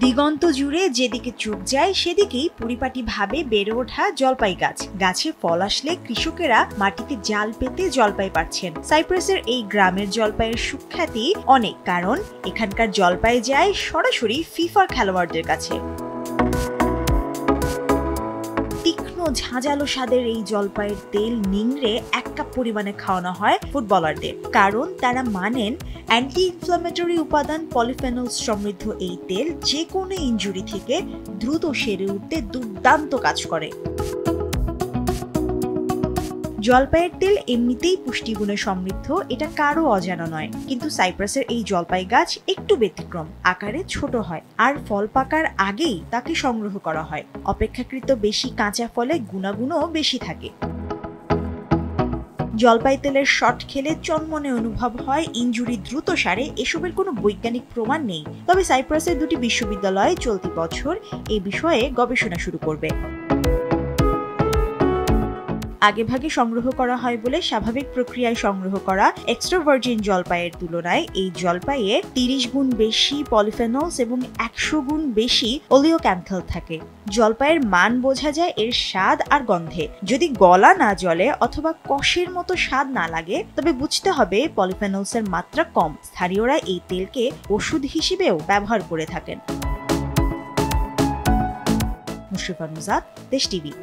দিগন্ত জুড়ে যেদিকে চোখ যায় সেদিকেই পরিপাটিভাবে বেড়ে ওঠা জলপাই গাছ। গাছে ফল আসলে কৃষকেরা মাটিতে জাল পেতে জলপাই পাচ্ছেন। সাইপ্রাসের এই গ্রামের জলপাইয়ের সুখ্যাতি অনেক, কারণ এখানকার জলপাই যায় সরাসরি ফিফার খেলোয়াড়দের কাছে। তীক্ষ্ণ ঝাঁঝালো স্বাদের এই জলপাইয়ের তেল নিংড়ে 1 কাপ পরিমাণে খাওয়ানো হয় ফুটবলারদের, কারণ তারা মানেন অ্যান্টি ইনফ্লামেটরি উপাদান পলিফেনলস সমৃদ্ধ এই তেল যে কোনো ইনজুরি থেকে দ্রুত সেরে উঠতে দুর্দান্ত কাজ করে। জলপাইয়ের তেল এমনিতেই পুষ্টিগুণে সমৃদ্ধ, এটা কারো অজানা নয়। কিন্তু সাইপ্রাসের এই জলপাই গাছ একটু ব্যতিক্রম, আকারে ছোট হয় আর ফল পাকার আগেই তাকে সংগ্রহ করা হয়। অপেক্ষাকৃত বেশি কাঁচা ফলে গুণাগুণও বেশি থাকে। জলপাই তেলের শট খেলে চনমনে অনুভব হয়, ইনজুরি দ্রুত সারে, এসবের কোনো বৈজ্ঞানিক প্রমাণ নেই। তবে সাইপ্রাসের 2টি বিশ্ববিদ্যালয় চলতি বছর এই বিষয়ে গবেষণা শুরু করবে। আগেভাগে সংগ্রহ করা হয় বলে স্বাভাবিক প্রক্রিয়ায় সংগ্রহ করা এক্সট্রা ভার্জিন জলপাইয়ের তুলনায় এই জলপাইয়ে 30 গুণ বেশি পলিফেনলস এবং 100 গুণ বেশি ওলিওক্যান্থল থাকে। জলপাইয়ের মান বোঝা যায় এর স্বাদ আর গন্ধে। যদি গলা না জ্বলে অথবা কষের মতো স্বাদ না লাগে, তবে বুঝতে হবে পলিফেনলসের মাত্রা কম। স্থানীয়রা এই তেলকে ওষুধ হিসেবেও ব্যবহার করে থাকেন। মুশরিফা নুজাত, দেশ টিভি।